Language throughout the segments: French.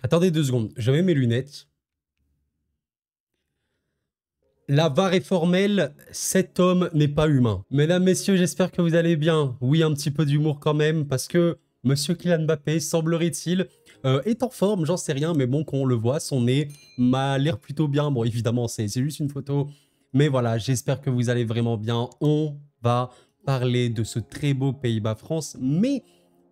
Attendez 2 secondes, je mets mes lunettes. La VAR est formelle, cet homme n'est pas humain. Mesdames, messieurs, j'espère que vous allez bien. Oui, un petit peu d'humour quand même, parce que Monsieur Kylian Mbappé, semblerait-il, est en forme, j'en sais rien, mais bon, quand on le voit, son nez m'a l'air plutôt bien. Bon, évidemment, c'est juste une photo, mais voilà, j'espère que vous allez vraiment bien. On va parler de ce très beau Pays-Bas-France, mais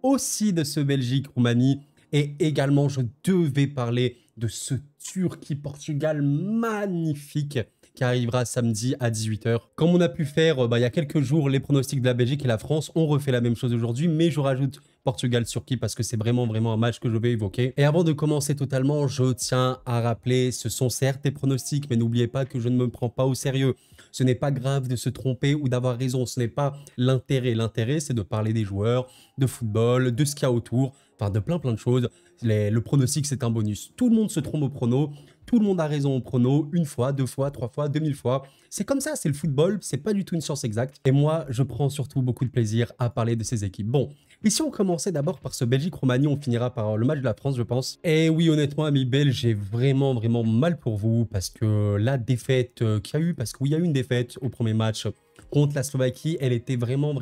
aussi de ce Belgique-Roumanie, et également, je devais parler de ce Turquie-Portugal magnifique qui arrivera samedi à 18 h. Comme on a pu faire il y a quelques jours les pronostics de la Belgique et la France, on refait la même chose aujourd'hui, mais je rajoute Portugal-Turquie parce que c'est vraiment un match que je vais évoquer. Et avant de commencer totalement, je tiens à rappeler, ce sont certes des pronostics, mais n'oubliez pas que je ne me prends pas au sérieux. Ce n'est pas grave de se tromper ou d'avoir raison, ce n'est pas l'intérêt. L'intérêt, c'est de parler des joueurs, de football, de ce qu'il y a autour, enfin de plein de choses. Le pronostic, c'est un bonus. Tout le monde se trompe au prono. Tout le monde a raison au prono, une fois, 2 fois, 3 fois, 2000 fois. C'est comme ça, c'est le football, c'est pas du tout une science exacte. Et moi, je prends surtout beaucoup de plaisir à parler de ces équipes. Bon, et si on commençait d'abord par ce Belgique-Roumanie, on finira par le match de la France, je pense. Et oui, honnêtement, amis belges, j'ai vraiment mal pour vous, parce que la défaite qu'il y a eu, parce qu'il y a eu une défaite au premier match contre la Slovaquie, elle était vraiment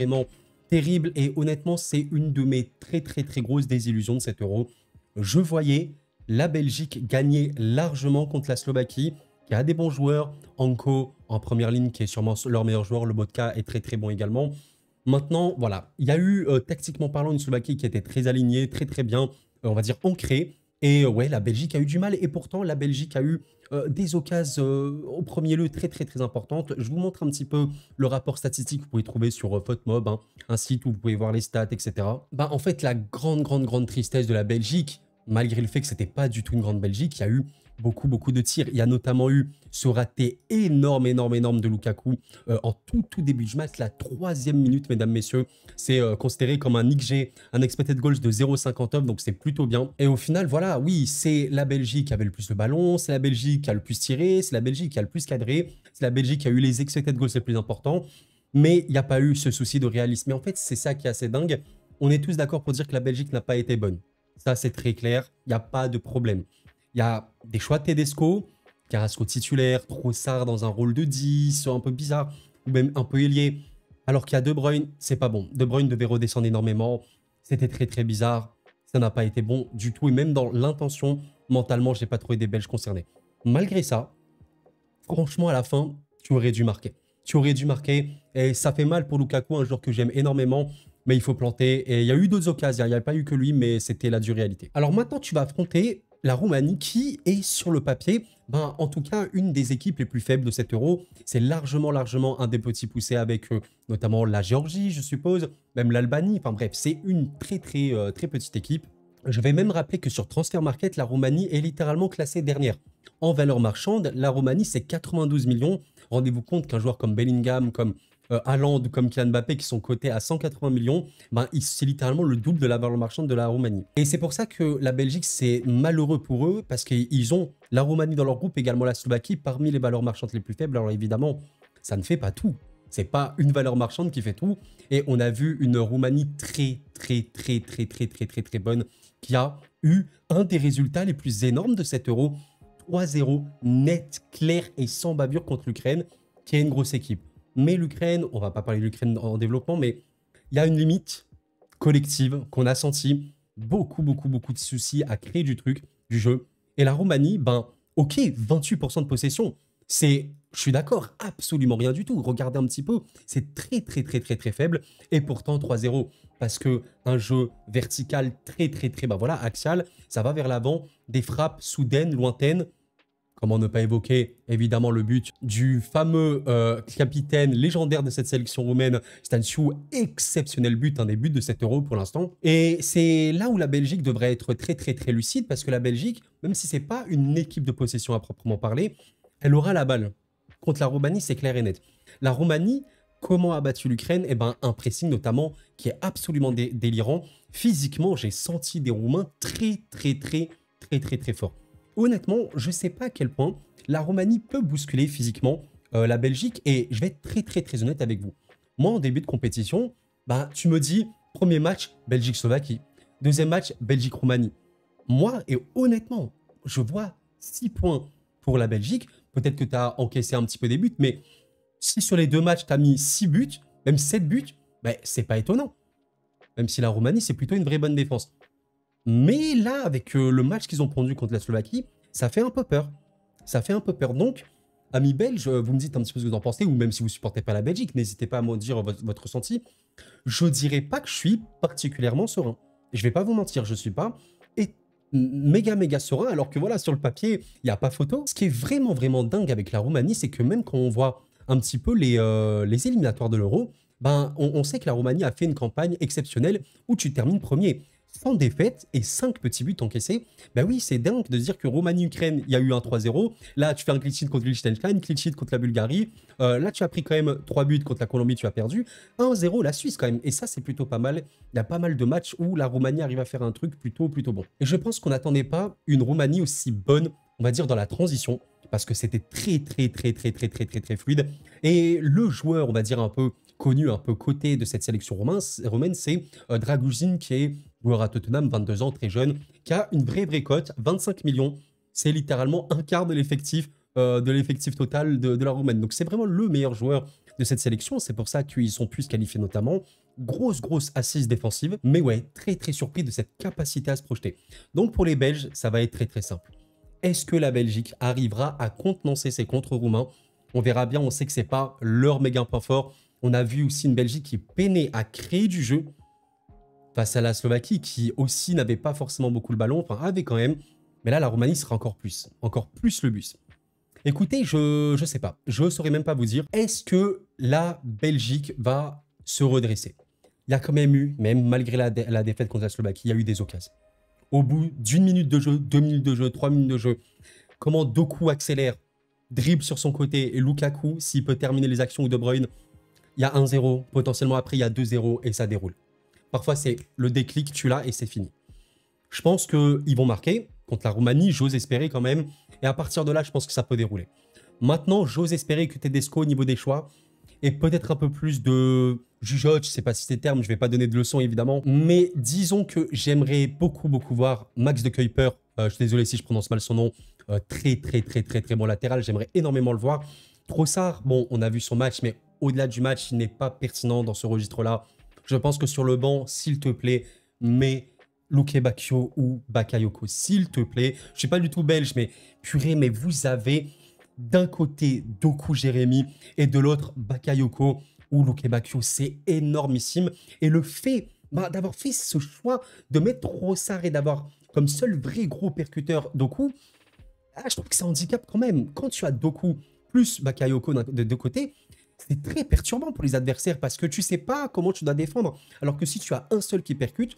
terrible. Et honnêtement, c'est une de mes très grosses désillusions de cet Euro. Je voyais la Belgique gagner largement contre la Slovaquie, qui a des bons joueurs. Anko en première ligne, qui est sûrement leur meilleur joueur. Le Botka est très bon également. Maintenant, voilà, il y a eu, tactiquement parlant, une Slovaquie qui était très alignée, très bien, on va dire ancrée. Et ouais, la Belgique a eu du mal. Et pourtant, la Belgique a eu des occasions au premier lieu très importantes. Je vous montre un petit peu le rapport statistique que vous pouvez trouver sur FootMob, hein, un site où vous pouvez voir les stats, etc. Bah, en fait, la grande tristesse de la Belgique, malgré le fait que c'était pas du tout une grande Belgique, il y a eu beaucoup de tirs. Il y a notamment eu ce raté énorme de Lukaku en tout début de match, la 3e minute, mesdames, messieurs. C'est considéré comme un XG, un expected goals de 0,59, donc c'est plutôt bien. Et au final, voilà, oui, c'est la Belgique qui avait le plus le ballon, c'est la Belgique qui a le plus tiré, c'est la Belgique qui a le plus cadré, c'est la Belgique qui a eu les expected goals les plus importants, mais il n'y a pas eu ce souci de réalisme. Mais en fait, c'est ça qui est assez dingue. On est tous d'accord pour dire que la Belgique n'a pas été bonne. Ça, c'est très clair, il n'y a pas de problème. Il y a des choix de Tedesco, Carrasco titulaire, Trossard dans un rôle de 10, un peu bizarre, ou même un peu ailier. Alors qu'il y a De Bruyne, c'est pas bon. De Bruyne devait redescendre énormément. C'était très bizarre. Ça n'a pas été bon du tout. Et même dans l'intention, mentalement, je n'ai pas trouvé des Belges concernés. Malgré ça, franchement, à la fin, tu aurais dû marquer. Tu aurais dû marquer. Et ça fait mal pour Lukaku, un joueur que j'aime énormément. Mais il faut planter. Et il y a eu d'autres occasions. Il n'y a pas eu que lui, mais c'était la dure réalité. Alors maintenant, tu vas affronter la Roumanie qui est sur le papier, en tout cas, une des équipes les plus faibles de cet Euro. C'est largement un des petits poussés avec notamment la Géorgie, je suppose, même l'Albanie. Enfin bref, c'est une très petite équipe. Je vais même rappeler que sur Transfer Market, la Roumanie est littéralement classée dernière. En valeur marchande, la Roumanie, c'est 92 millions. Rendez-vous compte qu'un joueur comme Bellingham, comme Haaland ou comme Kylian Mbappé, qui sont cotés à 180 millions, c'est littéralement le double de la valeur marchande de la Roumanie. Et c'est pour ça que la Belgique, c'est malheureux pour eux, parce qu'ils ont la Roumanie dans leur groupe, également la Slovaquie, parmi les valeurs marchandes les plus faibles. Alors évidemment, ça ne fait pas tout. C'est pas une valeur marchande qui fait tout. Et on a vu une Roumanie très bonne, qui a eu un des résultats les plus énormes de cet Euro. 3-0 net, clair et sans bavure contre l'Ukraine, qui est une grosse équipe. Mais l'Ukraine, on va pas parler de l'Ukraine en développement, mais il y a une limite collective qu'on a senti, beaucoup de soucis à créer du jeu. Et la Roumanie, ok, 28% de possession, je suis d'accord, absolument rien du tout. Regardez un petit peu, c'est très faible, et pourtant 3-0, parce que un jeu vertical voilà, axial, ça va vers l'avant, des frappes soudaines, lointaines. Comment ne pas évoquer, évidemment, le but du fameux capitaine légendaire de cette sélection roumaine, Stanciu, exceptionnel but, un des buts de cet Euro pour l'instant. Et c'est là où la Belgique devrait être très lucide, parce que la Belgique, même si c'est pas une équipe de possession à proprement parler, elle aura la balle. Contre la Roumanie, c'est clair et net. La Roumanie, comment a battu l'Ukraine? Un pressing notamment qui est absolument délirant. Physiquement, j'ai senti des Roumains très forts. Honnêtement, je ne sais pas à quel point la Roumanie peut bousculer physiquement la Belgique, et je vais être très honnête avec vous. Moi, en début de compétition, tu me dis, premier match, Belgique-Slovaquie. Deuxième match, Belgique-Roumanie. moi, et honnêtement, je vois 6 points pour la Belgique. Peut-être que tu as encaissé un petit peu des buts, mais si sur les 2 matchs, tu as mis 6 buts, même 7 buts, ben, c'est pas étonnant. Même si la Roumanie, c'est plutôt une vraie bonne défense. Mais là, avec le match qu'ils ont pondu contre la Slovaquie, ça fait un peu peur. Ça fait un peu peur. Donc, amis belges, vous me dites un petit peu ce que vous en pensez, ou même si vous ne supportez pas la Belgique, n'hésitez pas à me dire votre ressenti. Je ne dirais pas que je suis particulièrement serein. Je ne vais pas vous mentir, je ne suis pas méga serein, alors que voilà, sur le papier, il n'y a pas photo. Ce qui est vraiment dingue avec la Roumanie, c'est que même quand on voit un petit peu les éliminatoires de l'Euro, ben, on sait que la Roumanie a fait une campagne exceptionnelle où tu termines premier. Sans défaite et 5 petits buts encaissés. Ben oui, c'est dingue de dire que Roumanie-Ukraine, il y a eu un 3-0. Là, tu fais un clean sheet contre Liechtenstein, clean sheet contre la Bulgarie. Là, tu as pris quand même 3 buts contre la Colombie, tu as perdu. 1-0 la Suisse quand même. Et ça, c'est plutôt pas mal. Il y a pas mal de matchs où la Roumanie arrive à faire un truc plutôt bon. Et je pense qu'on n'attendait pas une Roumanie aussi bonne, on va dire, dans la transition. Parce que c'était très fluide. Et le joueur, on va dire, un peu connu, un peu coté de cette sélection romaine, c'est Dragusin, qui est joueur à Tottenham, 22 ans, très jeune, qui a une vraie cote, 25 millions. C'est littéralement un quart de l'effectif total de la Roumanie. Donc c'est vraiment le meilleur joueur de cette sélection. C'est pour ça qu'ils sont pu se qualifier notamment. Grosse assise défensive. Mais ouais, très surpris de cette capacité à se projeter. Donc pour les Belges, ça va être très simple. Est-ce que la Belgique arrivera à contenancer ses contre-roumains? On verra bien, on sait que c'est pas leur méga point fort. On a vu aussi une Belgique qui peinait à créer du jeu face à la Slovaquie, qui aussi n'avait pas forcément beaucoup le ballon, enfin avait quand même. Mais là, la Roumanie sera encore plus le bus. Écoutez, je sais pas, je saurais même pas vous dire, est-ce que la Belgique va se redresser? Il y a quand même eu, même malgré la défaite contre la Slovaquie, il y a eu des occasions. Au bout d'1 minute de jeu, 2 minutes de jeu, 3 minutes de jeu, comment Doku accélère, dribble sur son côté, et Lukaku, s'il peut terminer les actions, ou De Bruyne, il y a 1-0, potentiellement après il y a 2-0 et ça déroule. Parfois c'est le déclic, tu l'as et c'est fini. Je pense qu'ils vont marquer contre la Roumanie, j'ose espérer quand même, et à partir de là je pense que ça peut dérouler. Maintenant j'ose espérer que Tedesco au niveau des choix, et peut-être un peu plus de jugeote, je sais pas si c'est le terme, je vais pas donner de leçons évidemment, mais disons que j'aimerais beaucoup voir Max de Kuiper, je suis désolé si je prononce mal son nom, très bon latéral, j'aimerais énormément le voir. Trossard, bon on a vu son match, mais au-delà du match, il n'est pas pertinent dans ce registre-là. Je pense que sur le banc, s'il te plaît, mets Luke Bacchio ou Bakayoko, s'il te plaît. Je ne suis pas du tout belge, mais purée, mais vous avez d'un côté Doku Jérémy et de l'autre Bakayoko ou Luke Bacchio, c'est énormissime. Et le fait d'avoir fait ce choix de mettre Trossard et d'avoir comme seul vrai gros percuteur Doku, je trouve que c'est un handicap quand même. Quand tu as Doku plus Bakayoko de deux côtés, c'est très perturbant pour les adversaires parce que tu sais pas comment tu dois défendre. Alors que si tu as un seul qui percute,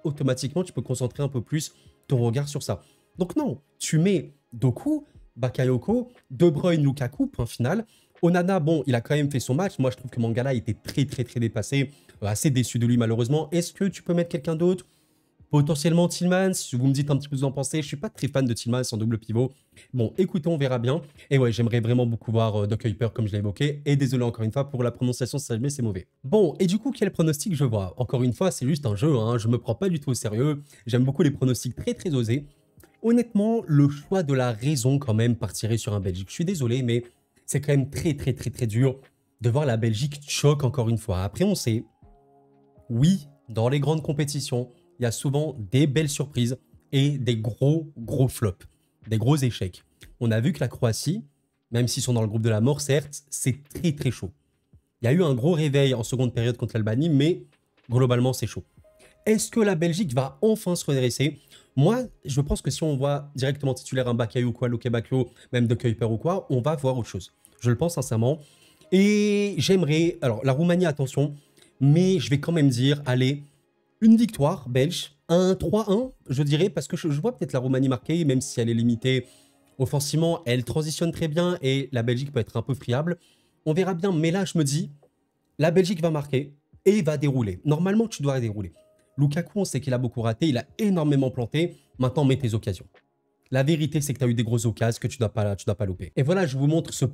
automatiquement, tu peux concentrer un peu plus ton regard sur ça. Donc non, tu mets Doku, Bakayoko, De Bruyne, Lukaku, point final. Onana, bon, il a quand même fait son match. Moi, je trouve que Mangala était très dépassé. Assez déçu de lui, malheureusement. Est-ce que tu peux mettre quelqu'un d'autre? Potentiellement Tillmans, si vous me dites un petit peu ce que vous en pensez. Je ne suis pas très fan de Tillmans en double pivot. Bon, écoutez, on verra bien. Et ouais, j'aimerais vraiment beaucoup voir De Kuiper, comme je l'ai évoqué. Et désolé encore une fois pour la prononciation, si jamais c'est mauvais. Bon, et du coup, quel pronostic je vois? Encore une fois, c'est juste un jeu, hein. Je ne me prends pas du tout au sérieux. J'aime beaucoup les pronostics très osés. Honnêtement, le choix de la raison quand même partirait sur un Belgique. Je suis désolé, mais c'est quand même très dur de voir la Belgique choque encore une fois. Après, on sait, oui, dans les grandes compétitions, il y a souvent des belles surprises et des gros flops, des gros échecs. On a vu que la Croatie, même s'ils sont dans le groupe de la mort, certes, c'est très chaud. Il y a eu un gros réveil en seconde période contre l'Albanie, mais globalement, c'est chaud. Est-ce que la Belgique va enfin se redresser? Moi, je pense que si on voit directement titulaire un Bakayoko, Luke Bacchio, même De Kuiper ou quoi, on va voir autre chose. Je le pense sincèrement. Et j'aimerais... Alors, la Roumanie, attention, mais je vais quand même dire, allez, une victoire belge, un 3-1, je dirais, parce que je vois peut-être la Roumanie marquer, même si elle est limitée offensivement, elle transitionne très bien et la Belgique peut être un peu friable. On verra bien, mais là, je me dis, la Belgique va marquer et va dérouler. Normalement, tu dois dérouler. Lukaku, on sait qu'il a beaucoup raté, il a énormément planté. Maintenant, mets tes occasions. La vérité, c'est que tu as eu des grosses occasions que tu dois pas louper. Et voilà, je vous montre ces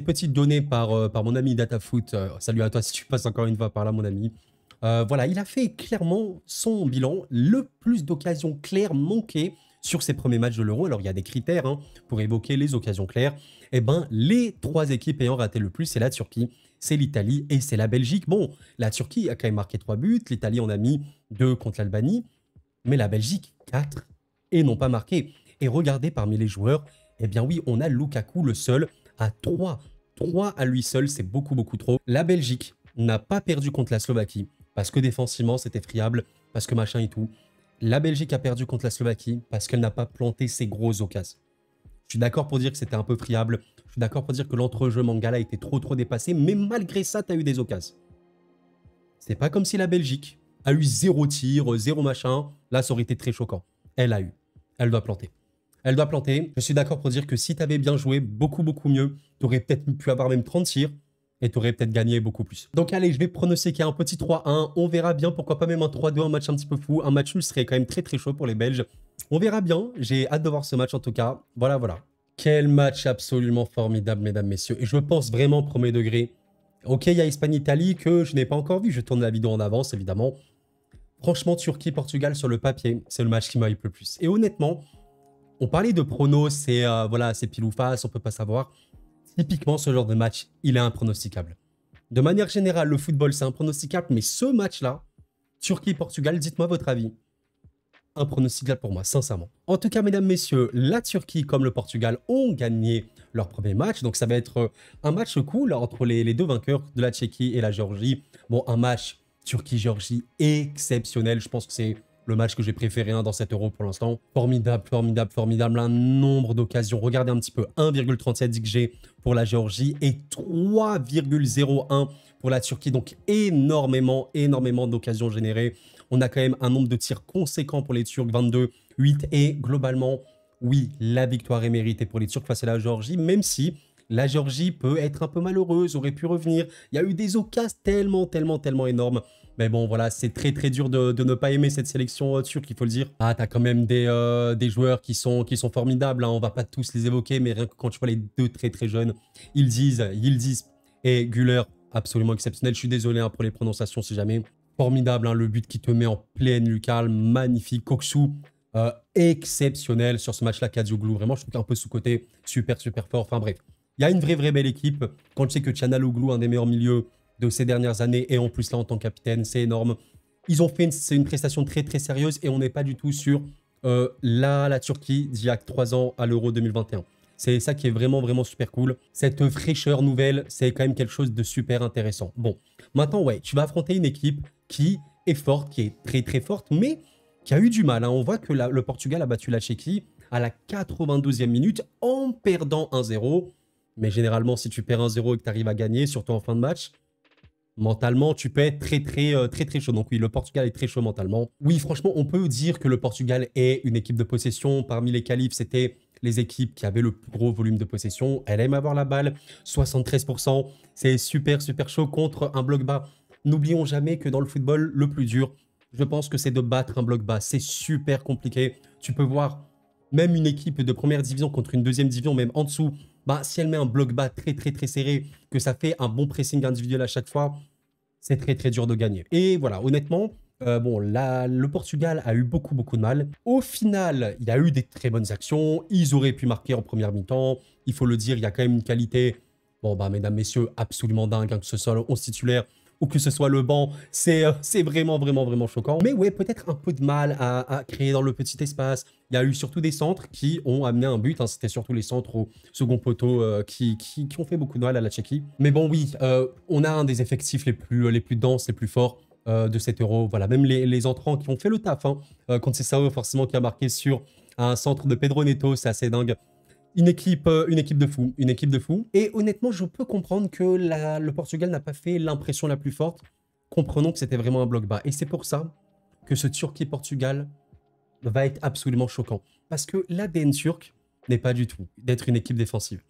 petites données par mon ami DataFoot. Salut à toi si tu passes encore une fois par là, mon ami. Voilà, il a fait clairement son bilan, le plus d'occasions claires manquées sur ses premiers matchs de l'Euro. Alors, il y a des critères hein, pour évoquer les occasions claires. Eh ben, les 3 équipes ayant raté le plus, c'est la Turquie, c'est l'Italie et c'est la Belgique. Bon, la Turquie a quand même marqué 3 buts, l'Italie en a mis 2 contre l'Albanie, mais la Belgique, 4 et n'ont pas marqué. Et regardez parmi les joueurs, eh bien oui, on a Lukaku le seul à 3. 3 à lui seul, c'est beaucoup, beaucoup trop. La Belgique n'a pas perdu contre la Slovaquie parce que défensivement, c'était friable, parce que machin et tout. La Belgique a perdu contre la Slovaquie parce qu'elle n'a pas planté ses grosses occasions. Je suis d'accord pour dire que c'était un peu friable. Je suis d'accord pour dire que l'entrejeu Mangala était trop dépassé. Mais malgré ça, tu as eu des occasions. C'est pas comme si la Belgique a eu 0 tir, 0 machin. Là, ça aurait été très choquant. Elle a eu. Elle doit planter. Elle doit planter. Je suis d'accord pour dire que si tu avais bien joué, beaucoup mieux, tu aurais peut-être pu avoir même 30 tirs et tu aurais peut-être gagné beaucoup plus. Donc allez, je vais pronostiquer un petit 3-1. On verra bien, pourquoi pas même un 3-2, un match un petit peu fou. Un match nul serait quand même très chaud pour les Belges. On verra bien. J'ai hâte de voir ce match en tout cas. Voilà. Quel match absolument formidable, mesdames, messieurs. Et je pense vraiment premier degré. Ok, il y a Espagne-Italie que je n'ai pas encore vu. Je tourne la vidéo en avance, évidemment. Franchement, Turquie-Portugal sur le papier, c'est le match qui m'hype le plus. Et honnêtement, on parlait de pronos, c'est voilà, c'est pile ou face, on peut pas savoir. Typiquement, ce genre de match, il est impronosticable. De manière générale, le football, c'est impronosticable, mais ce match-là, Turquie-Portugal, dites-moi votre avis. Impronosticable pour moi, sincèrement. En tout cas, mesdames, messieurs, la Turquie comme le Portugal ont gagné leur premier match. Donc, ça va être un match cool entre les 2 vainqueurs de la Tchéquie et la Géorgie. Bon, un match Turquie-Géorgie exceptionnel. Je pense que c'est le match que j'ai préféré dans cet Euro pour l'instant. Formidable. Un nombre d'occasions. Regardez un petit peu. 1,37 XG pour la Géorgie et 3,01 pour la Turquie. Donc, énormément d'occasions générées. On a quand même un nombre de tirs conséquent pour les Turcs, 22, 8. Et globalement, oui, la victoire est méritée pour les Turcs face à la Géorgie, même si la Géorgie peut être un peu malheureuse, aurait pu revenir. Il y a eu des occasions tellement énormes. Mais bon, voilà, c'est très dur de ne pas aimer cette sélection turque, il faut le dire. Ah, t'as quand même des joueurs qui sont formidables. Hein. On va pas tous les évoquer, mais rien que quand tu vois les 2 très jeunes, Yildiz et Güler, absolument exceptionnel. Je suis désolé hein, pour les prononciations si jamais. Formidable, hein, le but qui te met en pleine lucarne, magnifique. Koksu, exceptionnel sur ce match-là. Kadioglu, vraiment, je trouve un peu sous-côté, super fort. Enfin bref, il y a une vraie belle équipe. Quand tu sais que Çalhanoğlu, un des meilleurs milieux de ces dernières années, et en plus là en tant que capitaine, c'est énorme. Ils ont fait une prestation très sérieuse et on n'est pas du tout sur la Turquie d'il y a 3 ans à l'Euro 2021. C'est ça qui est vraiment super cool. Cette fraîcheur nouvelle, c'est quand même quelque chose de super intéressant. Bon, maintenant, ouais, tu vas affronter une équipe qui est forte, qui est très forte, mais qui a eu du mal. Hein. On voit que le Portugal a battu la Tchéquie à la 92e minute en perdant 1-0. Mais généralement, si tu perds 1-0 et que tu arrives à gagner, surtout en fin de match, mentalement, tu peux être très chaud. Donc oui, le Portugal est très chaud mentalement. Oui, franchement, on peut dire que le Portugal est une équipe de possession. Parmi les qualifs, c'était les équipes qui avaient le plus gros volume de possession. Elle aime avoir la balle, 73%. C'est super chaud contre un bloc bas. N'oublions jamais que dans le football, le plus dur, je pense que c'est de battre un bloc bas. C'est super compliqué. Tu peux voir même une équipe de première division contre une deuxième division, même en dessous, bah, si elle met un bloc bas très serré, que ça fait un bon pressing individuel à chaque fois, c'est très dur de gagner. Et voilà, honnêtement, bon, là, le Portugal a eu beaucoup de mal. Au final, il y a eu des très bonnes actions. Ils auraient pu marquer en première mi-temps. Il faut le dire, il y a quand même une qualité, bon, bah, mesdames, messieurs, absolument dingue, hein, que ce soit le 11 titulaire ou que ce soit le banc, c'est vraiment choquant. Mais ouais, peut-être un peu de mal à créer dans le petit espace. Il y a eu surtout des centres qui ont amené un but. Hein. C'était surtout les centres au second poteau qui ont fait beaucoup de mal à la Tchéquie. Mais bon, oui, on a un des effectifs les plus denses, les plus forts de cet Euro. Voilà, même les entrants qui ont fait le taf. Hein. Quand c'est Sao, forcément, qui a marqué sur un centre de Pedro Neto, c'est assez dingue. Une équipe de fou. Et honnêtement, je peux comprendre que le Portugal n'a pas fait l'impression la plus forte. Comprenons que c'était vraiment un bloc bas. Et c'est pour ça que ce Turquie-Portugal va être absolument choquant. Parce que l'ADN turc n'est pas du tout d'être une équipe défensive.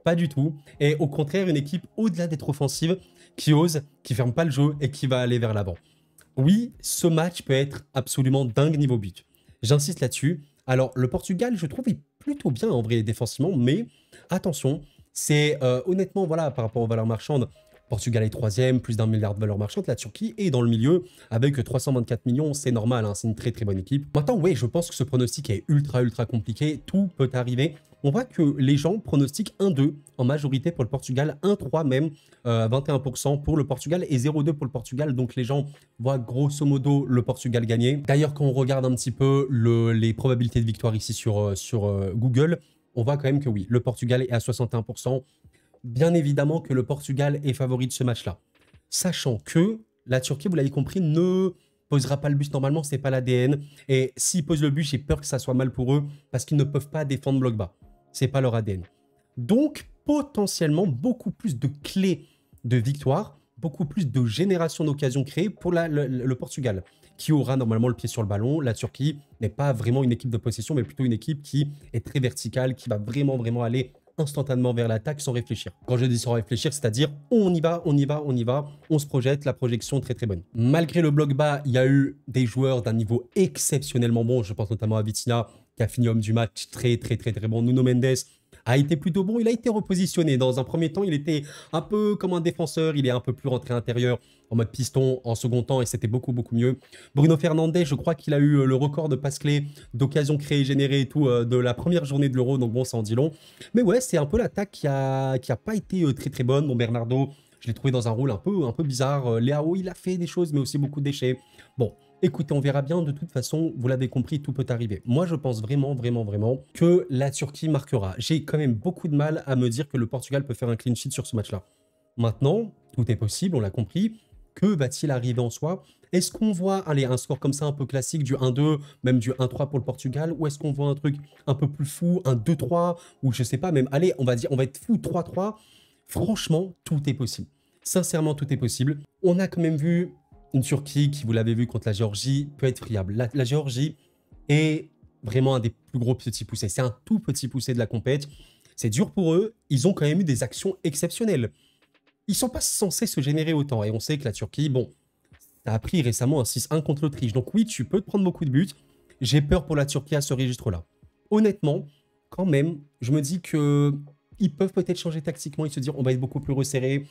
Pas du tout. Et au contraire, une équipe au-delà d'être offensive, qui ose, qui ferme pas le jeu et qui va aller vers l'avant. Oui, ce match peut être absolument dingue niveau but. J'insiste là-dessus. Alors, le Portugal, je trouve, est plutôt bien en vrai défensivement, mais attention, c'est honnêtement, voilà, par rapport aux valeurs marchandes, Portugal est troisième, plus d'1 milliard de valeur marchande. La Turquie est dans le milieu avec 324 millions. C'est normal, hein, c'est une très très bonne équipe. Maintenant, oui, je pense que ce pronostic est ultra compliqué. Tout peut arriver. On voit que les gens pronostiquent 1-2 en majorité pour le Portugal, 1-3 même, 21% pour le Portugal et 0-2 pour le Portugal. Donc les gens voient grosso modo le Portugal gagner. D'ailleurs, quand on regarde un petit peu les probabilités de victoire ici sur Google, on voit quand même que oui, le Portugal est à 61%. Bien évidemment que le Portugal est favori de ce match-là. Sachant que la Turquie, vous l'avez compris, ne posera pas le but. Normalement, c'est pas l'ADN. Et s'ils posent le but, j'ai peur que ça soit mal pour eux parce qu'ils ne peuvent pas défendre bloc bas. C'est pas leur ADN. Donc, potentiellement, beaucoup plus de clés de victoire, beaucoup plus de génération d'occasions créées pour le Portugal, qui aura normalement le pied sur le ballon. La Turquie n'est pas vraiment une équipe de possession, mais plutôt une équipe qui est très verticale, qui va vraiment aller instantanément vers l'attaque sans réfléchir. Quand je dis sans réfléchir, c'est-à-dire on y va, on se projette, la projection très très bonne. Malgré le bloc bas, il y a eu des joueurs d'un niveau exceptionnellement bon, je pense notamment à Vitinha, qui a fini homme du match, très bon. Nuno Mendes a été plutôt bon, il a été repositionné. Dans un premier temps, il était un peu comme un défenseur, il est un peu plus rentré intérieur en mode piston en second temps et c'était beaucoup mieux. Bruno Fernandes, je crois qu'il a eu le record de passes clés, d'occasions créées, générées et tout de la première journée de l'Euro, donc bon, ça en dit long. Mais ouais, c'est un peu l'attaque qui a pas été très bonne. Bon, Bernardo, je l'ai trouvé dans un rôle un peu bizarre. Léao, il a fait des choses, mais aussi beaucoup de déchets. Bon, écoutez, on verra bien. De toute façon, vous l'avez compris, tout peut arriver. Moi, je pense vraiment que la Turquie marquera. J'ai quand même beaucoup de mal à me dire que le Portugal peut faire un clean sheet sur ce match-là. Maintenant, tout est possible, on l'a compris. Que va-t-il arriver en soi? Est-ce qu'on voit, allez, un score comme ça un peu classique, du 1-2, même du 1-3 pour le Portugal, ou est-ce qu'on voit un truc un peu plus fou, un 2-3, ou je sais pas, même, allez, on va être fou, 3-3. Franchement, tout est possible. Sincèrement, tout est possible. On a quand même vu une Turquie qui, vous l'avez vu contre la Géorgie, peut être friable. La Géorgie est vraiment un des plus gros petits poussés. C'est un tout petit poussé de la compète. C'est dur pour eux. Ils ont quand même eu des actions exceptionnelles. Ils sont pas censés se générer autant. Et on sait que la Turquie, bon, ça a pris récemment un 6-1 contre l'Autriche. Donc oui, tu peux te prendre beaucoup de buts. J'ai peur pour la Turquie à ce registre-là. Honnêtement, quand même, je me dis que ils peuvent peut-être changer tactiquement et se dire on va être beaucoup plus resserré.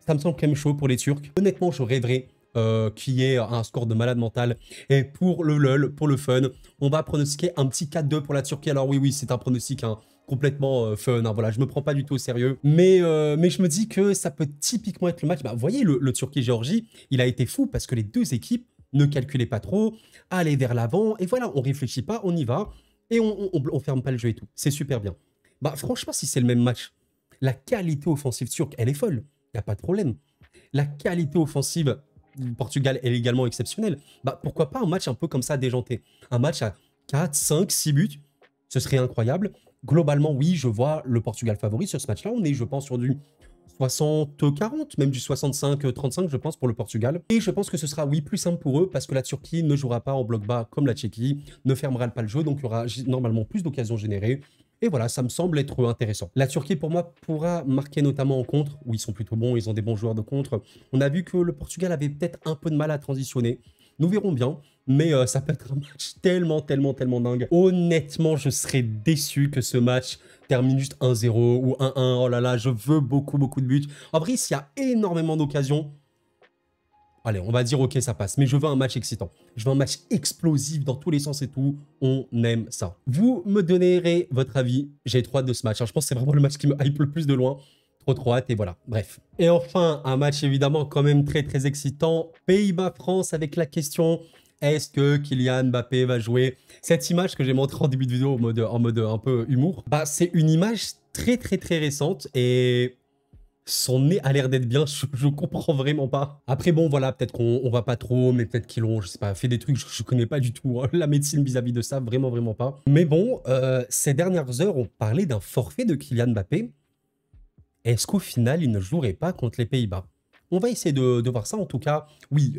Ça me semble quand même chaud pour les Turcs. Honnêtement, je rêverais qu'il y ait un score de malade mental. Et pour le LOL, pour le fun, on va pronostiquer un petit 4-2 pour la Turquie. Alors oui, c'est un pronostic complètement fun. Voilà, je me prends pas du tout au sérieux. Mais je me dis que ça peut typiquement être le match. Bah, vous voyez, le Turquie-Géorgie, il a été fou parce que les deux équipes ne calculaient pas trop, allaient vers l'avant. Et voilà, on réfléchit pas, on y va. Et on ferme pas le jeu et tout. C'est super bien. Bah franchement, si c'est le même match, la qualité offensive turque, elle est folle. Il n'y a pas de problème. La qualité offensive du Portugal est également exceptionnelle. Bah pourquoi pas un match un peu comme ça déjanté. Un match à 4, 5, 6 buts. Ce serait incroyable. Globalement, oui, je vois le Portugal favori sur ce match-là. On est, je pense, sur du 60-40, même du 65-35, je pense, pour le Portugal. Et je pense que ce sera, oui, plus simple pour eux, parce que la Turquie ne jouera pas en bloc bas comme la Tchéquie, ne fermera pas le jeu, donc il y aura normalement plus d'occasions générées. Et voilà, ça me semble être intéressant. La Turquie, pour moi, pourra marquer notamment en contre, où ils sont plutôt bons, ils ont des bons joueurs de contre. On a vu que le Portugal avait peut-être un peu de mal à transitionner. Nous verrons bien, mais ça peut être un match tellement dingue. Honnêtement, je serais déçu que ce match termine juste 1-0 ou 1-1. Oh là là, je veux beaucoup de buts. En vrai, s'il y a énormément d'occasions, allez, on va dire ok, ça passe. Mais je veux un match excitant. Je veux un match explosif dans tous les sens et tout. On aime ça. Vous me donnerez votre avis. J'ai trop hâte de ce match. Alors, je pense que c'est vraiment le match qui me hype le plus de loin. Trop hâte et voilà. Bref. Et enfin, un match évidemment quand même très excitant. Pays-Bas-France avec la question: est-ce que Kylian Mbappé va jouer? Cette image que j'ai montrée en début de vidéo en mode un peu humour, bah c'est une image très récente et son nez a l'air d'être bien, je comprends vraiment pas. Après bon voilà, peut-être qu'on va pas trop, mais peut-être qu'ils ont, je sais pas, fait des trucs, je connais pas du tout hein, la médecine vis-à-vis de ça, vraiment pas. Mais bon, ces dernières heures, on parlait d'un forfait de Kylian Mbappé. Est-ce qu'au final, il ne jouerait pas contre les Pays-Bas? On va essayer de voir ça. En tout cas, oui,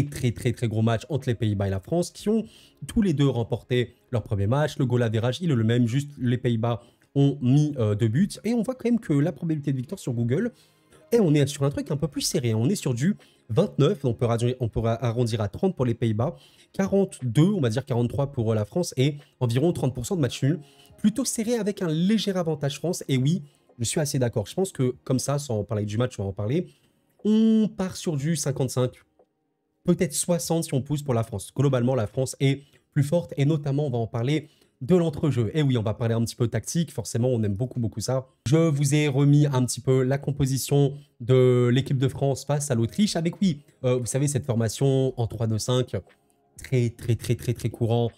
très gros match entre les Pays-Bas et la France qui ont tous les deux remporté leur premier match. Le goal average, il est le même, juste les Pays-Bas ont mis 2 buts. Et on voit quand même que la probabilité de victoire sur Google, et on est sur un truc un peu plus serré. On est sur du 29, on peut arrondir à 30 pour les Pays-Bas, 42, on va dire 43 pour la France et environ 30% de match nul. Plutôt serré avec un léger avantage France. Et oui, Je suis assez d'accord. Je pense que comme ça, sans parler du match, on va en parler, on part sur du 55, peut-être 60 si on pousse pour la France. Globalement, la France est plus forte et notamment, on va en parler de l'entrejeu. Et oui, on va parler un petit peu tactique. Forcément, on aime beaucoup, beaucoup ça. Je vous ai remis un petit peu la composition de l'équipe de France face à l'Autriche avec, oui, vous savez, cette formation en 3-2-5, très courante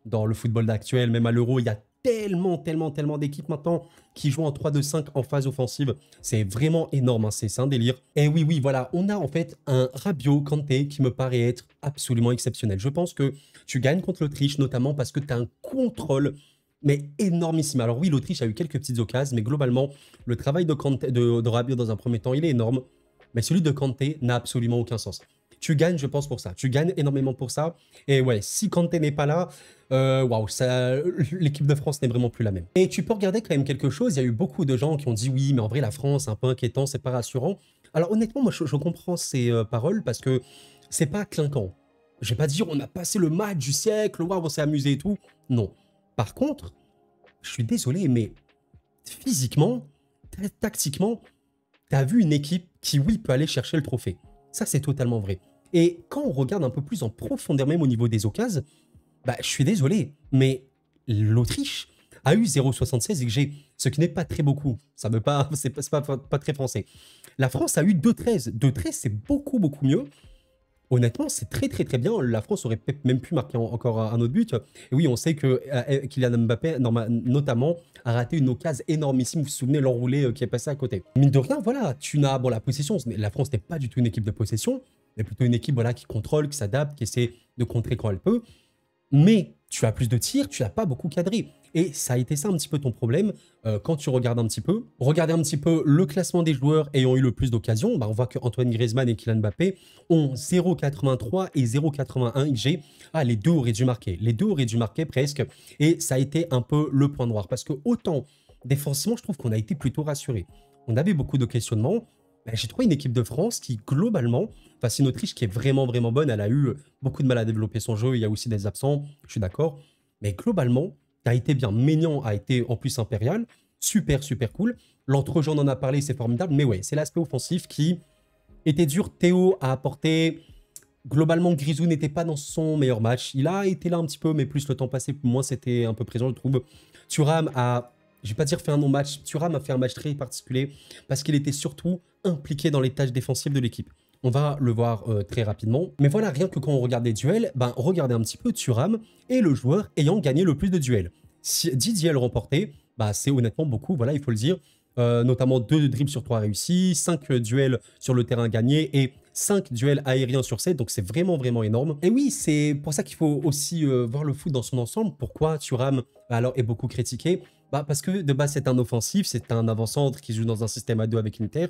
dans le football actuel. Même à l'Euro, il y a tellement d'équipes maintenant qui jouent en 3-2-5 en phase offensive. C'est vraiment énorme, hein, c'est un délire. Et oui, voilà, on a en fait un Rabiot Kanté qui me paraît être absolument exceptionnel. Je pense que tu gagnes contre l'Autriche, notamment parce que tu as un contrôle, mais énormissime. Alors oui, l'Autriche a eu quelques petites occasions, mais globalement, le travail de Rabiot dans un premier temps, il est énorme. Mais celui de Kanté n'a absolument aucun sens. Tu gagnes, je pense, pour ça. Tu gagnes énormément pour ça. Et ouais, si Kanté n'est pas là, waouh, l'équipe de France n'est vraiment plus la même. Et tu peux regarder quand même quelque chose. Il y a eu beaucoup de gens qui ont dit oui, mais en vrai, la France, c'est un peu inquiétant, c'est pas rassurant. Alors honnêtement, moi, je comprends ces paroles parce que c'est pas clinquant. Je vais pas dire on a passé le match du siècle, waouh, on s'est amusé et tout. Non. Par contre, je suis désolé, mais physiquement, tactiquement, tu as vu une équipe qui, oui, peut aller chercher le trophée. Ça, c'est totalement vrai. Et quand on regarde un peu plus en profondeur, même au niveau des occasions, bah, je suis désolé, mais l'Autriche a eu 0,76 XG, ce qui n'est pas très beaucoup. Ça veut pas, c'est pas très français. La France a eu 2,13. 2,13, c'est beaucoup mieux. Honnêtement, c'est très bien. La France aurait peut-être même pu marquer encore un autre but. Et oui, on sait que Kylian Mbappé, notamment, a raté une occasion énormissime. Vous vous souvenez l'enroulé qui est passé à côté. Mine de rien, voilà, tu n'as... Bon, la possession, la France n'est pas du tout une équipe de possession, mais plutôt une équipe voilà, qui contrôle, qui s'adapte, qui essaie de contrer quand elle peut. Mais tu as plus de tirs, tu n'as pas beaucoup cadré. Et ça a été ça un petit peu ton problème quand tu regardes un petit peu. Regardez un petit peu le classement des joueurs ayant eu le plus d'occasions. Bah, on voit qu'Antoine Griezmann et Kylian Mbappé ont 0,83 et 0,81 XG. Ah, les deux auraient dû marquer. Les deux auraient dû marquer presque. Et ça a été un peu le point noir. Parce que autant défensivement, je trouve qu'on a été plutôt rassuré. On avait beaucoup de questionnements. Bah, j'ai trouvé une équipe de France qui, globalement, c'est une Autriche qui est vraiment bonne. Elle a eu beaucoup de mal à développer son jeu. Il y a aussi des absents, je suis d'accord. Mais globalement, tu as été bien. Maignan a été en plus impérial. Super cool. L'entrejeu, on en a parlé, c'est formidable. Mais ouais, c'est l'aspect offensif qui était dur. Théo a apporté... Globalement, Grisou n'était pas dans son meilleur match. Il a été là un petit peu, mais plus le temps passé, moins c'était un peu présent, je trouve. Thuram a... Je vais pas dire fait un non-match. Thuram a fait un match très particulier parce qu'il était surtout impliqué dans les tâches défensives de l'équipe. On va le voir très rapidement. Mais voilà, rien que quand on regarde les duels, ben, regardez un petit peu Thuram est le joueur ayant gagné le plus de duels. 10 duels remportés, bah, c'est honnêtement beaucoup, voilà, il faut le dire. Notamment 2 dribbles sur 3 réussis, 5 duels sur le terrain gagnés et 5 duels aériens sur 7, donc c'est vraiment énorme. Et oui, c'est pour ça qu'il faut aussi voir le foot dans son ensemble. Pourquoi Thuram alors est beaucoup critiqué? Bah, parce que de base, c'est un offensif, c'est un avant-centre qui joue dans un système à 2 avec Inter.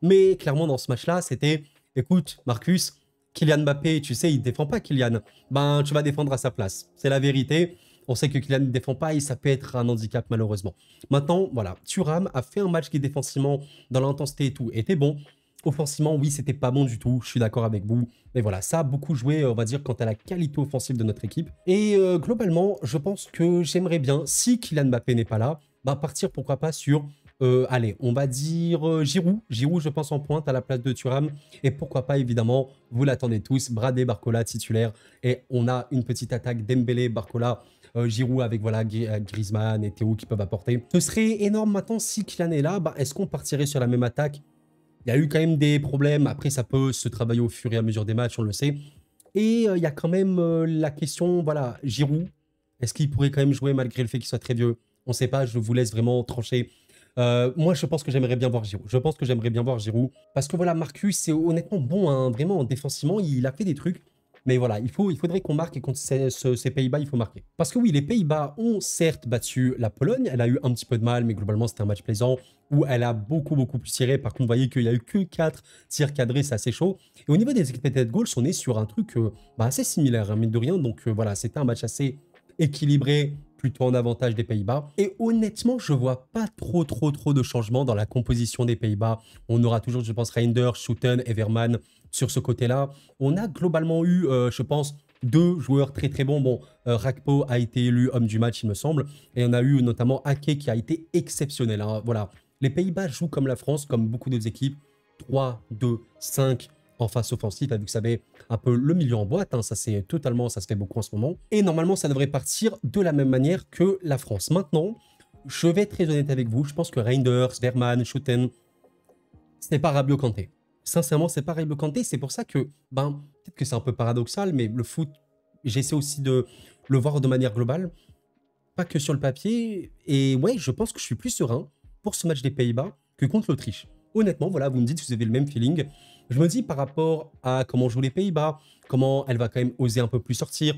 Mais clairement, dans ce match-là, c'était, écoute, Marcus, Kylian Mbappé, tu sais, il ne défend pas Kylian. Ben, tu vas défendre à sa place. C'est la vérité. On sait que Kylian ne défend pas et ça peut être un handicap, malheureusement. Maintenant, voilà, Thuram a fait un match qui, défensivement, dans l'intensité et tout, était bon. Offensivement, oui, c'était pas bon du tout, je suis d'accord avec vous. Mais voilà, ça a beaucoup joué, on va dire, quant à la qualité offensive de notre équipe. Et globalement, je pense que j'aimerais bien, si Kylian Mbappé n'est pas là, bah, partir, pourquoi pas, sur, allez, on va dire Giroud. Giroud, je pense, en pointe à la place de Thuram. Et pourquoi pas, évidemment, vous l'attendez tous, Bradé, Barcola, titulaire. Et on a une petite attaque Dembélé, Barcola, Giroud avec voilà, Griezmann et Théo qui peuvent apporter. Ce serait énorme maintenant si Kylian est là. Bah, est-ce qu'on partirait sur la même attaque? Il y a eu quand même des problèmes. Après, ça peut se travailler au fur et à mesure des matchs, on le sait. Et il y a quand même la question, voilà, Giroud, est-ce qu'il pourrait quand même jouer malgré le fait qu'il soit très vieux? On ne sait pas, je vous laisse vraiment trancher. Moi, je pense que j'aimerais bien voir Giroud. Je pense que j'aimerais bien voir Giroud. Parce que voilà, Marcus, c'est honnêtement bon, hein, vraiment, défensivement, il a fait des trucs. Mais voilà, il faudrait qu'on marque et contre ces Pays-Bas, il faut marquer. Parce que oui, les Pays-Bas ont certes battu la Pologne. Elle a eu un petit peu de mal, mais globalement, c'était un match plaisant où elle a beaucoup plus tiré. Par contre, vous voyez qu'il n'y a eu que 4 tirs cadrés, c'est assez chaud. Et au niveau des expected goals, on est sur un truc assez similaire, hein, mine de rien. Donc voilà, c'était un match assez équilibré, plutôt en avantage des Pays-Bas. Et honnêtement, je vois pas trop de changements dans la composition des Pays-Bas. On aura toujours, je pense, Reinders, Schouten, Everman sur ce côté-là. On a globalement eu, je pense, 2 joueurs très bons. Bon, Rakpo a été élu homme du match, il me semble. Et on a eu notamment Ake qui a été exceptionnel. Hein. Voilà, Les Pays-Bas jouent comme la France, comme beaucoup d'autres équipes. 3, 2, 5 en phase offensive, avec, vous savez, un peu le milieu en boîte. Hein, ça, c'est totalement, ça se fait beaucoup en ce moment. Et normalement, ça devrait partir de la même manière que la France. Maintenant, je vais être très honnête avec vous. Je pense que Reinders, Vermaelen, Schouten, ce n'est pas Rabiot Kanté. Sincèrement, c'est pas Rabiot Kanté. C'est pour ça que, peut-être que c'est un peu paradoxal, mais le foot, j'essaie aussi de le voir de manière globale, pas que sur le papier. Et ouais, je pense que je suis plus serein pour ce match des Pays-Bas que contre l'Autriche. Honnêtement, voilà, vous me dites si vous avez le même feeling. Je me dis par rapport à comment jouent les Pays-Bas, comment elle va quand même oser un peu plus sortir.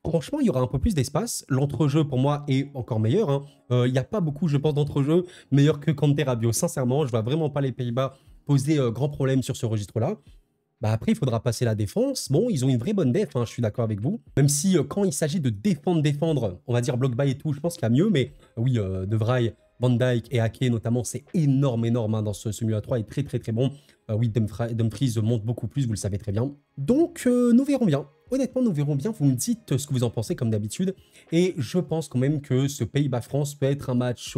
Franchement, il y aura un peu plus d'espace. L'entrejeu, pour moi, est encore meilleur. Hein. Il n'y a pas beaucoup, je pense, d'entrejeu meilleur que Kanté Rabiot. Sincèrement, je ne vois vraiment pas les Pays-Bas poser grand problème sur ce registre-là. Après, il faudra passer la défense. Bon, ils ont une vraie bonne déf, hein, je suis d'accord avec vous. Même si quand il s'agit de défendre, on va dire block buy et tout, je pense qu'il y a mieux. Mais oui, De Vrij, Van Dijk et Ake notamment, c'est énorme hein, dans ce milieu à 3 et très très très bon. Oui, Dumfries monte beaucoup plus, vous le savez très bien. Donc, nous verrons bien. Honnêtement, nous verrons bien. Vous me dites ce que vous en pensez comme d'habitude. Et je pense quand même que ce Pays-Bas-France peut être un match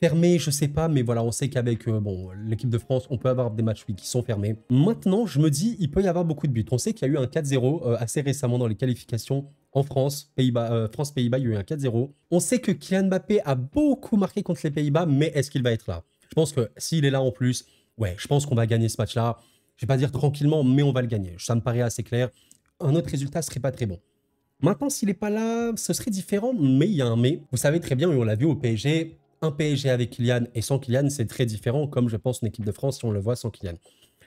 fermé, je sais pas, mais voilà, on sait qu'avec bon, l'équipe de France, on peut avoir des matchs oui, qui sont fermés. Maintenant, je me dis, il peut y avoir beaucoup de buts. On sait qu'il y a eu un 4-0 assez récemment dans les qualifications en France, France-Pays-Bas, il y a eu un 4-0. On sait que Kylian Mbappé a beaucoup marqué contre les Pays-Bas, mais est-ce qu'il va être là? Je pense que s'il est là en plus, ouais, je pense qu'on va gagner ce match-là. Je vais pas dire tranquillement, mais on va le gagner. Ça me paraît assez clair. Un autre résultat serait pas très bon. Maintenant, s'il n'est pas là, ce serait différent, mais il y a un mais. Vous savez très bien, et on l'a vu au PSG, un PSG avec Kylian et sans Kylian, c'est très différent, comme je pense une équipe de France si on le voit sans Kylian.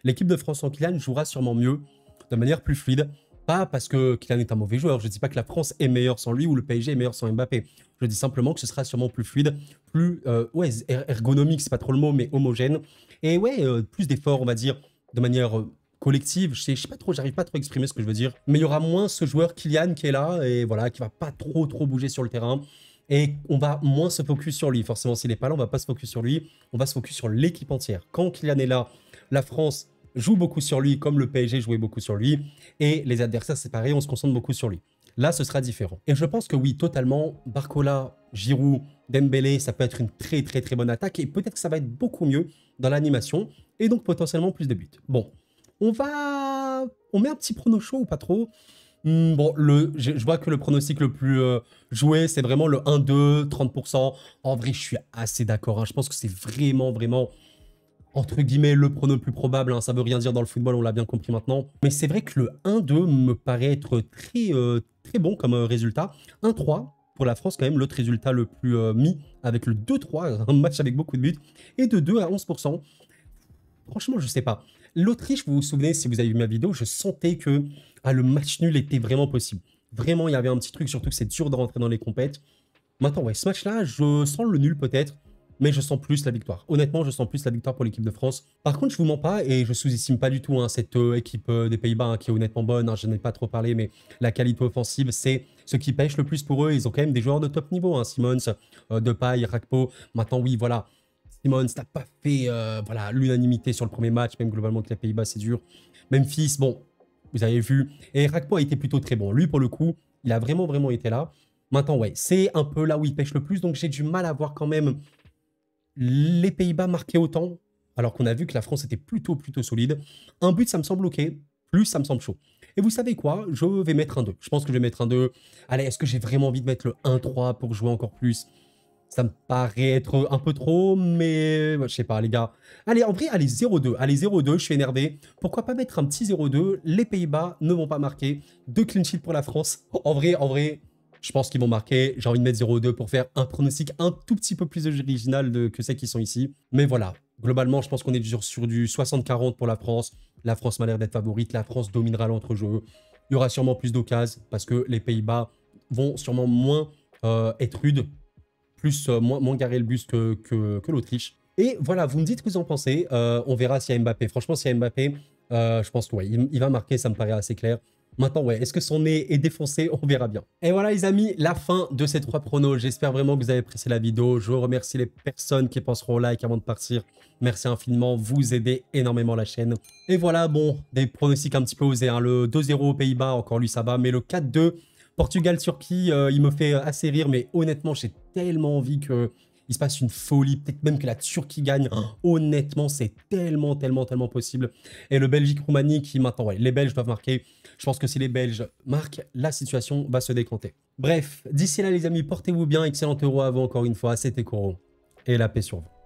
L'équipe de France sans Kylian jouera sûrement mieux, de manière plus fluide. Pas parce que Kylian est un mauvais joueur, je ne dis pas que la France est meilleure sans lui ou le PSG est meilleur sans Mbappé. Je dis simplement que ce sera sûrement plus fluide, plus ouais, ergonomique, c'est pas trop le mot, mais homogène. Et ouais, plus d'efforts, on va dire, de manière collective. Je sais pas trop, j'arrive pas trop à exprimer ce que je veux dire. Mais il y aura moins ce joueur Kylian qui est là et voilà, qui va pas trop bouger sur le terrain. Et on va moins se focus sur lui. Forcément, s'il n'est pas là, on va pas se focus sur lui. On va se focus sur l'équipe entière. Quand Kylian est là, la France joue beaucoup sur lui, comme le PSG jouait beaucoup sur lui. Et les adversaires, c'est pareil, on se concentre beaucoup sur lui. Là, ce sera différent. Et je pense que oui, totalement, Barcola, Giroud, Dembélé, ça peut être une très bonne attaque. Et peut-être que ça va être beaucoup mieux dans l'animation. Et donc, potentiellement, plus de buts. Bon, on met un petit prono chaud ou pas trop? Bon, je vois que le pronostic le plus joué, c'est vraiment le 1-2, 30%. En vrai, je suis assez d'accord. Hein. Je pense que c'est vraiment, entre guillemets, le prono le plus probable. Hein. Ça veut rien dire dans le football, on l'a bien compris maintenant. Mais c'est vrai que le 1-2 me paraît être très bon comme résultat. 1-3 pour la France, quand même, l'autre résultat le plus mis avec le 2-3, un match avec beaucoup de buts. Et de 2 à 11%. Franchement, je sais pas. L'Autriche, vous vous souvenez, si vous avez vu ma vidéo, je sentais que le match nul était vraiment possible. Vraiment, il y avait un petit truc, surtout que c'est dur de rentrer dans les compètes. Maintenant, ouais, ce match-là, je sens le nul peut-être, mais je sens plus la victoire. Honnêtement, je sens plus la victoire pour l'équipe de France. Par contre, je vous mens pas et je sous-estime pas du tout hein, cette équipe des Pays-Bas hein, qui est honnêtement bonne. Hein, je n'en ai pas trop parlé, mais la qualité offensive, c'est ce qui pêche le plus pour eux. Ils ont quand même des joueurs de top niveau. Hein, Simons, Depay, Rakpo. Maintenant, oui, voilà. Simons n'a pas fait voilà, l'unanimité sur le premier match, même globalement avec les Pays-Bas, c'est dur. Memphis, bon, vous avez vu. Et Rakpo a été plutôt très bon. Lui, pour le coup, il a vraiment été là. Maintenant, ouais, c'est un peu là où il pêche le plus. Donc, j'ai du mal à voir quand même les Pays-Bas marquer autant, alors qu'on a vu que la France était plutôt solide. Un but, ça me semble OK. Plus, ça me semble chaud. Et vous savez quoi? Je vais mettre un 2. Je pense que je vais mettre un 2. Allez, est-ce que j'ai vraiment envie de mettre le 1-3 pour jouer encore plus? Ça me paraît être un peu trop, mais je sais pas, les gars. Allez, en vrai, allez, 0-2. Allez, 0-2, je suis énervé. Pourquoi pas mettre un petit 0-2? Les Pays-Bas ne vont pas marquer. 2 clean sheets pour la France. En vrai, je pense qu'ils vont marquer. J'ai envie de mettre 0-2 pour faire un pronostic un tout petit peu plus original que ceux qui sont ici. Mais voilà, globalement, je pense qu'on est sur du 60-40 pour la France. La France m'a l'air d'être favorite. La France dominera l'entrejeu. Il y aura sûrement plus d'occasions parce que les Pays-Bas vont sûrement moins être rudes. Plus moins garer le bus que l'Autriche. Et voilà, vous me dites ce que vous en pensez. On verra s'il y a Mbappé. Franchement, s'il y a Mbappé, je pense que ouais, il va marquer, ça me paraît assez clair. Maintenant, ouais, est-ce que son nez est défoncé? On verra bien. Et voilà, les amis, la fin de ces 3 pronos. J'espère vraiment que vous avez apprécié la vidéo. Je remercie les personnes qui penseront au like avant de partir. Merci infiniment, vous aidez énormément la chaîne. Et voilà, bon, des pronostics un petit peu osés. Hein. Le 2-0 aux Pays-Bas, encore lui, ça va. Mais le 4-2... Portugal-Turquie, il me fait assez rire, mais honnêtement, j'ai tellement envie qu'ils il se passe une folie, peut-être même que la Turquie gagne. Honnêtement, c'est tellement possible. Et le Belgique-Roumanie qui maintenant, ouais, les Belges doivent marquer. Je pense que si les Belges marquent, la situation va se décanter. Bref, d'ici là les amis, portez-vous bien, excellent euro à vous encore une fois, c'était Koro, et la paix sur vous.